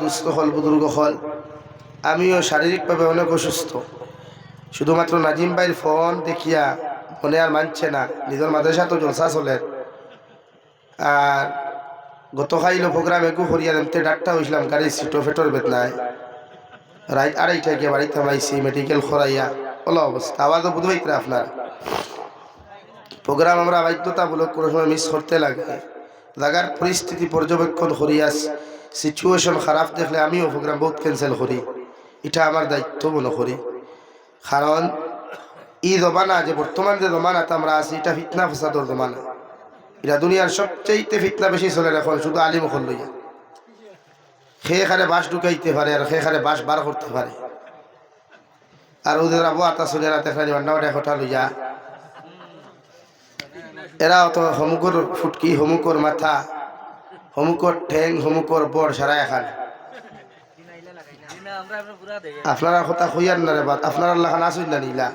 দুস্থ হল বুজুর্গ হল আমিও শারীরিকভাবে অনেক অসুস্থ শুধুমাত্র নাজিম ভাইয়ের ফোন দেখিয়া মনে আর মানছে না নিজের মাদ্রাসা তো জলসা চলে আর গত খাইল প্রোগ্রাম একু করিয়া এমতে ডাক্তার হয়েছিলাম গাড়ির সিটো ফেটোর বেদনায় রাত 2:30 গিয়ে বাড়ি থামাইছি মেডিকেল খরাইয়া হলো অবস্থা আওয়াজও বুঝ হইতে আপনার প্রোগ্রাম আমরা বাধ্যতামূলক কোনো সময় মিস করতে লাগে জায়গার পরিস্থিতি পর্যবেক্ষণ করিয়া সিচুয়েশন খারাপ দেখলে আমিও প্রোগ্রাম বহুত ক্যান্সেল করি এটা আমার দায়িত্ব মনে করি কারণ এই জমানা যে বর্তমান যে জমানাতে আমরা আছি এটা ফিতনা ফসাদর জমানা এটা দুনিয়ার সবচেয়ে ফিতনা বেশি চলে এখন শুধু আলিম হল লইয়া খেয়ে খারে বাস ঢুকাইতে পারে আর খেয়ে খারে বাস বার করতে পারে আর ওদের আবু আতা সোজা দেখানি বান্না কথা লইয়া এরা অত হমুকর ফুটকি হমুকর মাথা হমুকর ঠেং হমুকর বর সারা এখান আপনারা কথা কইয়ার না রে বাদ আপনার আল্লাহ খান আসুন না নিলা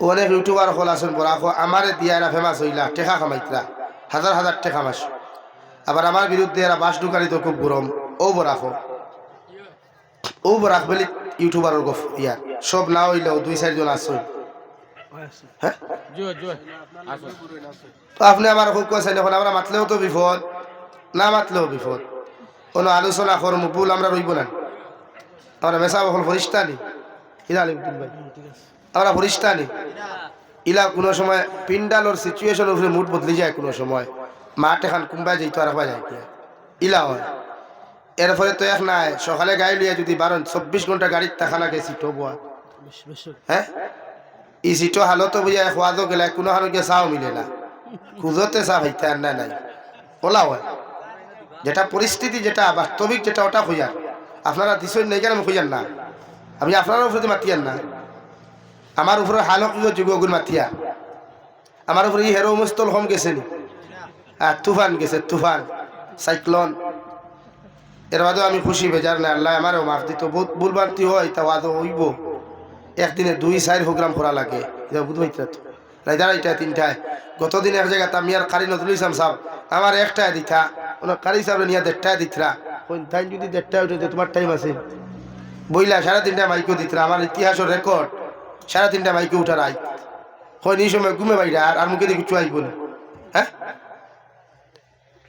অনেক ইউটিউবার হল আসুন বড় আমারে দিয়া এরা ফেমাস হইলা টেকা কামাইতরা হাজার হাজার টেকা মাস আবার আমার বিরুদ্ধে এরা বাস ঢুকালি তো খুব গরম ও বরাখো ও বরাখ বলি ইউটিউবারের গফ ইয়ার সব না হইলেও 2-4 জন আসুন হ্যাঁ তো আপনি আমার খুব কোয়াছেন এখন আমরা মাতলেও তো বিপদ না মাতলেও বিপদ কোনো আলোচনা করবো ভুল আমরা রইব না আমরা মেসা বকল ফরিস্তা নি ইলা আলিমুদ্দিন ভাই আমরা ফরিস্তা নি ইলা কোনো সময় পিন্ডালোর সিচুয়েশন উপরে মুড বদলি যায় কোনো সময় মাঠ এখন কুম্বাই যাইতো আর হওয়া যায় ইলা হয় এর ফলে তো এক নাই সকালে গাড়ি লিয়া যদি 12-24 ঘন্টা গাড়ির টাকা লাগে সিটো বোয়া হ্যাঁ এই সিটো হালত বুঝা খোয়াজও গেলে কোনো হানো গিয়ে চাও মিলে না খুঁজতে চা ভাইতে আর নাই বলা হয় যেটা পরিস্থিতি যেটা বাস্তবিক যেটা ওটা খুঁজার আপনারা দিচ্ছেন নাই কেন আমি খুঁজার না আমি আপনার উপরে মাতিয়ার না আমার উপরে হালক যুগগুন মাতিয়া আমার উপরে এই হেরো মুস্তল হোম গেছে নি আর তুফান গেছে তুফান সাইক্লোন এর বাদেও আমি খুশি বেজার না আল্লাহ আমারও মাফ দিত বহুত ভুলবান্তি হয় তা আদৌ হইব একদিনে 2-4 প্রোগ্রাম করা লাগে এটা বুঝ হইতে রাইদার এটা 3টায় গতদিন এক জায়গায় তামিয়ার কারি নজরুল ইসলাম সাহেব আমার 1টায় দিতা ওনার কারি সাহেব নিয়ে 1:30টায় দিতরা কোন টাইম যদি 1:30টায় উঠে তোমার টাইম আছে বইলা 3:30টায় মাইকেও দিতরা আমার ইতিহাসের রেকর্ড 3:30টায় মাইকে উঠার আই হয় এই সময় ঘুমে বাইরে আর মুখে দিয়ে কিছু আইব না হ্যাঁ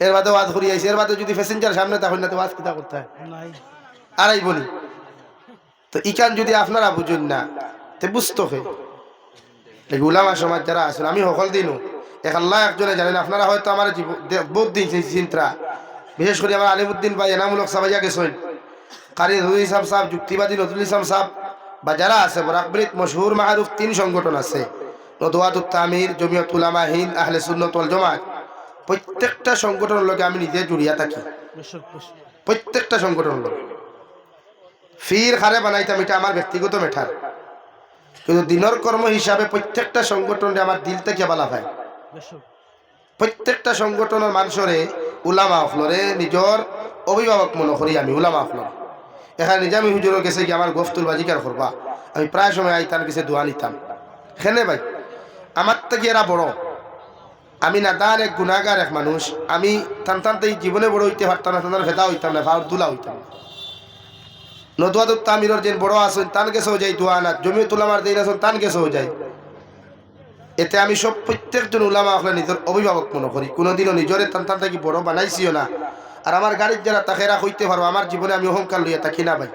এর বাদে ওয়াজ করি আইসি এর বাদে যদি প্যাসেঞ্জার সামনে তখন না তো ওয়াজ কিতা করতে হয় আর আই বলি তো ইকান যদি আপনারা বুঝুন না তে বুঝতো হে উলামা সমাজ যারা আছেন আমি সকল দিনও এক আল্লাহ একজনে জানেন আপনারা হয়তো আমার বহুত দিন চিন্তা বিশেষ করে আমার আলিমুদ্দিন ভাই এনামূলক সাবাইয়া গেছেন কারি নজরুল ইসলাম সাহেব যুক্তিবাদী নজরুল ইসলাম সাহেব বা যারা আছে বরাকবরিত মশহুর মাহরুফ 3 সংগঠন আছে নদওয়াতুত তামির জমিয়ত উলামা হিন্দ আহলে সুন্নাত ওয়াল জামাত প্রত্যেকটা সংগঠনের লগে আমি নিজে জড়িয়া থাকি প্রত্যেকটা সংগঠনের লগে ফির খারে বানাইতাম এটা আমার ব্যক্তিগত মেটার কিন্তু দিনের কর্ম হিসাবে প্রত্যেকটা সংগঠনে আমার দিল থেকে বলা হয় প্রত্যেকটা সংগঠনের মানুষরে উলামা হলরে নিজের অভিভাবক মনে করি আমি উলামা হল এখানে নিজামি হুজুর গেছে কি আমার গফতুল বাজিকার করবা আমি প্রায় সময় আইতাম গেছে দোয়া নিতাম খেলে ভাই আমার থেকে এরা বড় আমি নাদান এক গুণাগার এক মানুষ আমি টানতে জীবনে বড় হইতে পারতাম না তাদের ভেদা হইতাম না ভারতুলা হইতাম নদওয়াতুত তামিরের যে বড় আছেন তান গেছেও যাই দোয়া না জমিয়তুল উলামার দিন আছেন তান গেছেও যাই এতে আমি সব প্রত্যেকজন উলামা হলে নিজের অভিভাবক মনে করি কোনোদিনও নিজের টান থাকি বড় বানাইছিও না আর আমার গাড়ির যারা তাকেরা হইতে পারবো আমার জীবনে আমি অহংকার লইয়া থাকি না ভাই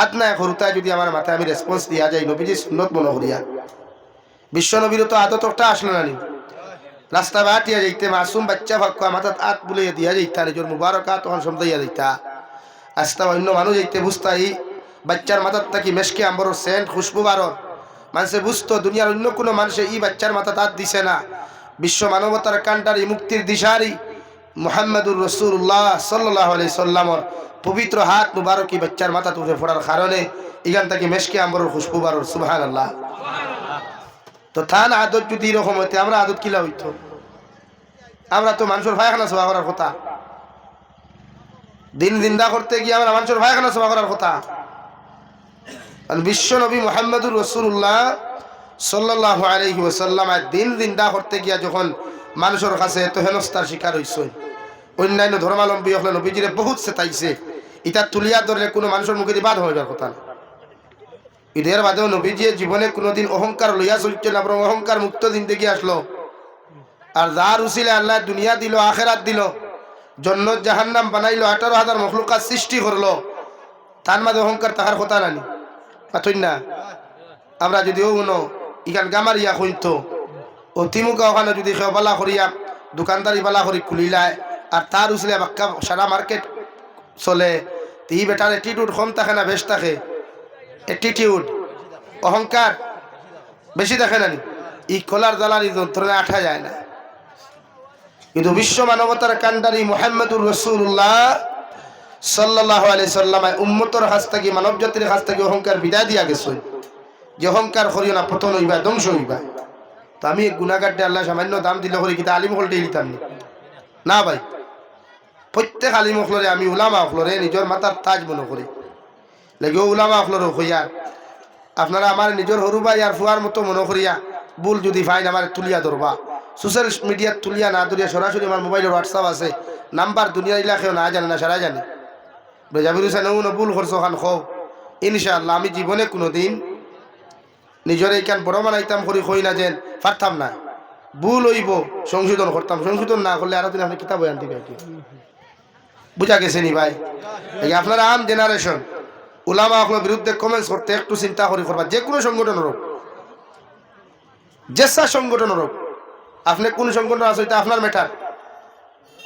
আদনা হরুতায় যদি আমার মাথায় আমি রেসপন্স দিয়া যাই নবীজি সুন্নত মনে করিয়া বিশ্ব নবীর তো আদতটা আসলো না নি রাস্তা বাটিয়া যাইতে মাসুম বাচ্চা ভাগ্য মাথাত আত বুলিয়ে দিয়া যাইতা নিজের মুবারকা তখন সমঝাইয়া যাইতা আস্তা অন্য মানুষ যাইতে বুঝতা এই বাচ্চার মাথার থাকি মেশকে আম্বরের সেন্ট খুশবু বারর মানুষে বুঝতো দুনিয়ার অন্য কোনো মানুষে এই বাচ্চার মাথা তাত দিছে না বিশ্ব মানবতার কান্ডারি মুক্তির দিশারি মুহাম্মদুর রাসূলুল্লাহ সাল্লাল্লাহু আলাইহি সাল্লামর পবিত্র হাত মুবারক এই বাচ্চার মাথা তুলে ফোড়ার কারণে এখান থেকে মেশকে আম্বরের খুশবু বারর সুবহানাল্লাহ তো থান আদত যদি এরকম হইতে আমরা আদত কিলা হইতো আমরা তো মানুষের ভাইখানা সভা করার কথা দিন জিন্দা করতে গিয়ে আমরা মানুষের ভাইখানা সভা করার কথা বিশ্ব নবী মুহাম্মদুর রাসূলুল্লাহ সাল্লাল্লাহু আলাইহি ওয়াসাল্লাম দিন জিন্দা করতে গিয়া যখন মানুষের কাছে এত হেনস্থার শিকার হইছে অন্যান্য ধর্মাবলম্বী হলে নবীজিরে বহুত চেতাইছে ইটা তুলিয়া ধরলে কোনো মানুষের মুখে দিয়ে বাদ হয়ে যাওয়ার কথা না। ঈদের বাদেও নবীজি জীবনে কোনোদিন অহংকার লইয়া চলছে না, বরং অহংকার মুক্ত জিন্দেগি আসলো। আর যার উসিলে আল্লাহ দুনিয়া দিল, আখেরাত দিল, জন্নত জাহান্নাম বানাইলো, 18,000 মখলুকাত সৃষ্টি করলো, তার মাঝে অহংকার তাহার কথা নানি পাথই না। আমরা যদিও কোনো ইখান গামারিয়া হইতো অতিমুখা ওখানে যদি কেউ পালা করিয়া দোকানদারি পালা করি খুলিলায় আর তার উসিলে বাক্কা সারা মার্কেট চলে, ই বেটার অ্যাটিটিউড কম থাকে না বেশ থাকে? অ্যাটিটিউড অহংকার বেশি দেখে নানি। ই খোলার জ্বালানি ধরে আঠা যায় না। কিন্তু বিশ্ব মানবতার কান্ডারি মুহাম্মদুর রাসূলুল্লাহ সাল্লাল্লাহু আলাইহি সাল্লাম উম্মতের কাছ থেকে, মানব জাতির কাছ থেকে অহংকার বিদায় দিয়া গেছে যে অহংকার করিও না, পতন হইবা, ধ্বংস হইবা। তো আমি গুনাহগারটা আল্লাহ সামান্য দাম দিলে করে কিন্তু আলিম হলটে দিতাম না ভাই। প্রত্যেক আলিম হলরে আমি উলামা হলরে নিজের মাথার তাজ মনে করি লাগে। উলামা হলর হইয়া আপনারা আমার নিজের হরু ভাই আর ফুয়ার মতো মনে করিয়া ভুল যদি ফাইন আমার তুলিয়া ধরবা। সোশ্যাল মিডিয়ার তুলিয়া না ধরিয়া সরাসরি আমার মোবাইলের হোয়াটসঅ্যাপ আছে, নাম্বার দুনিয়ার এলাকাও না জানে না, সারা জানে। জাবির হুসেন ভুল করছো খান খো, ইনশাআল্লাহ আমি জীবনে কোনোদিন নিজের এইখান বড় বানাইতাম করি কই না যেন পারতাম না। ভুল হইব সংশোধন করতাম, সংশোধন না করলে আরো দিন আপনি কিতাব বয়ান দিবে। বুঝা গেছে নি ভাই? আপনারা আম জেনারেশন উলামা হকলের বিরুদ্ধে কমেন্টস করতে একটু চিন্তা করি করবা। যে কোনো সংগঠনের হোক, যেসা সংগঠনের হোক, আপনি কোন সংগঠন আছে এটা আপনার ম্যাটার।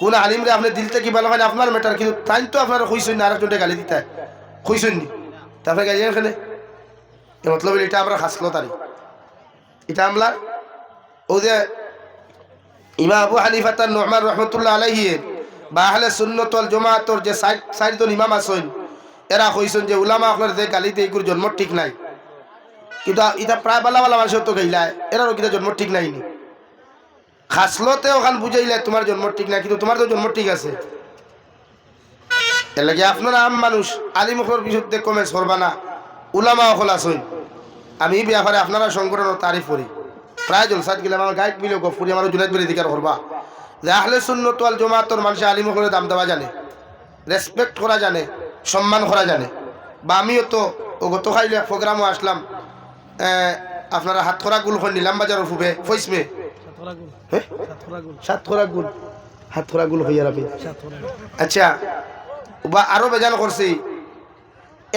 কোন আলিমরে আপনি দিল থেকে ভালো হয় আপনার ম্যাটার, কিন্তু তাই তো আপনারা খুঁজছেন না আরেকজনটা গালি দিতে খুঁজছেন নি, তারপরে গালি এখানে মতলব এটা আমরা হাসলো তারি। এটা আমরা ও যে ইমাম আবু হানিফা তার নুমান রহমতুল্লাহ আলাইহি বা আহলে সুন্নাত ওয়াল জামাআতর যে সাইদুল ইমাম আছেন, এরা কইছেন যে উলামা হকলের যে গালিতে এইগুর জন্ম ঠিক নাই। কিন্তু এটা প্রায় বালা বালা মানুষের তো গাইলায়, এরারও কিন্তু জন্ম ঠিক নাইনি। খাসলতে ওখান বুঝাইলে তোমার জন্ম ঠিক নাই, কিন্তু তোমার তো জন্ম ঠিক আছে। এর লাগে আপনারা আম মানুষ আলিম হকলের বিরুদ্ধে কমেন্টস করবা না। উলামা হকল আছেন, আমি এই ব্যাপারে আপনারা সংগঠনের তারিফ করি। প্রায় জলসাত গেলে আমার গাইড মিলে গফুরি আমার জুনাইদ বের দিকার করবা যে আহলে সুন্নাত ওয়াল জামাআতর মানুষ আলিম হকলের দাম দেওয়া জানে, রেসপেক্ট করা জানে, সম্মান করা জানে। বা আমিও তো ও গত খাইলে প্রোগ্রামও আসলাম, আপনারা হাতখরা গুল খন নিলাম বাজার ফুবে ফইসমে সাতখরা গুল হাতখরা গুল হইয়া রাখি। আচ্ছা বা আরো বেজান করছি,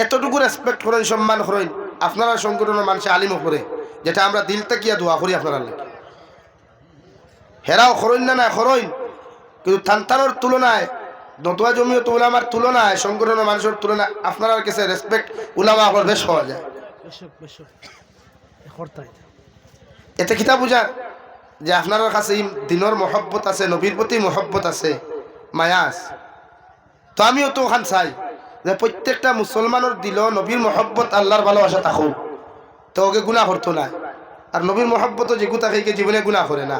এতটুকু রেসপেক্ট করেন, সম্মান করেন আপনারা সংগঠনের মানুষ আলিম করে, যেটা আমরা দিল তাকিয়া দোয়া করি আপনারা লাগে। হেরাও খরইন না না খরইন, কিন্তু থানতানোর তুলনায় নতুয়া জমিয়ত উলামার তুলনায় সংগঠনের মানুষের তুলনায় আপনার কাছে রেসপেক্ট উলামা হল বেশ পাওয়া যায়। এতে কিতা বুঝার যে আপনার কাছে দিনের মহব্বত আছে, নবীর প্রতি মহব্বত আছে, মায়া আছে। তো আমিও তো ওখান চাই যে প্রত্যেকটা মুসলমানের দিল নবীর মহব্বত আল্লাহর ভালোবাসা থাকুক, তো ওকে গুনাহ করতো না। আর নবীর মহব্বত যেগু থাকে একে জীবনে গুনাহ করে না,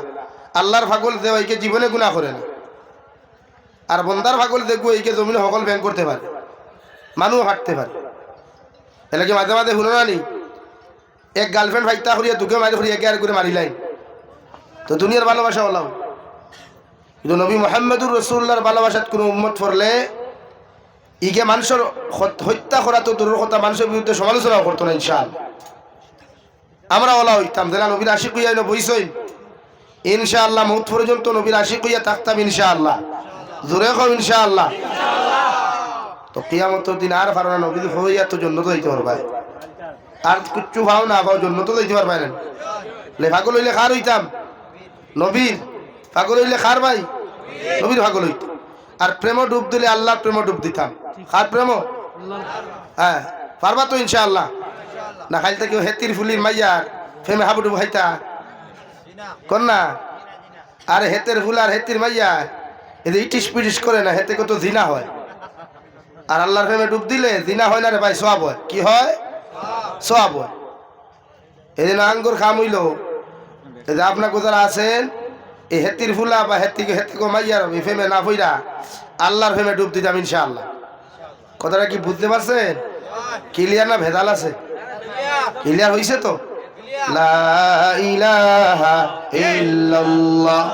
আল্লাহর ভাগল দেওয়া একে জীবনে গুনাহ করে না। আর বন্দার ভাগল দেখবো এইকে জমিনে সকল ব্যাংক করতে পারে, মানুষ হাঁটতে পারে। এলাকে মাঝে মাঝে শুনো না নি, এক গার্লফ্রেন্ড ভাইতা করিয়া দুঃখে মারি করি একে আর করে মারিলাই, তো দুনিয়ার ভালোবাসা ওলাও। কিন্তু নবী মুহাম্মদুর রাসূলুল্লাহর ভালোবাসাত কোনো উম্মত পড়লে ইকে মানুষের হত্যা করা তো দূরের কথা, মানুষের বিরুদ্ধে সমালোচনাও করতো না। ইনশাআল্লাহ আমরা ওলা হইতাম যারা নবীর আশিক হইয়া বইসই, ইনশাআল্লাহ মউত পর্যন্ত নবীর আশিক হইয়া থাকতাম ইনশাআল্লাহ। জোরে কও ইনশাআল্লাহ। তো কিয়ামতের দিন আর পারো না নবীর হইয়া তো জান্নাতে যাইতে পারবা, আর কিচ্ছু ভাও না ভাও জান্নাতে যাইতে পারবা না। লে পাগল হইলে খার হইতাম নবীর, পাগল হইলে খার ভাই নবীর পাগল হইতাম। আর প্রেম ডুব দিলে আল্লাহর প্রেম ডুব দিতাম। খার প্রেম হ্যাঁ পারবা তো ইনশাআল্লাহ। না খাইতে কেউ হেতির ফুলির মাইয়ার ফেমে হাবুডুব খাইতা কর না। আর হেতের ফুল আর হেতির মাইয়া এদের ইটিস পিটিস করে না, হেতে কত জিনা হয়। আর আল্লাহর প্রেমে ডুব দিলে জিনা হয় না রে ভাই, সওয়াব হয়। কি হয়? সওয়াব হয়। এদিন আঙ্গুর খাম হইল, এই যে আপনার যারা আছেন এই হেতির ফুলা বা হেতিকে মাইয়ার ফেমে না ফইরা আল্লাহর ফেমে ডুব দিতাম ইনশাআল্লাহ। কথাটা কি বুঝতে পারছেন? ক্লিয়ার না ভেজাল আছে? ক্লিয়ার হইছে তো? লা ইলাহা ইল্লাল্লাহ।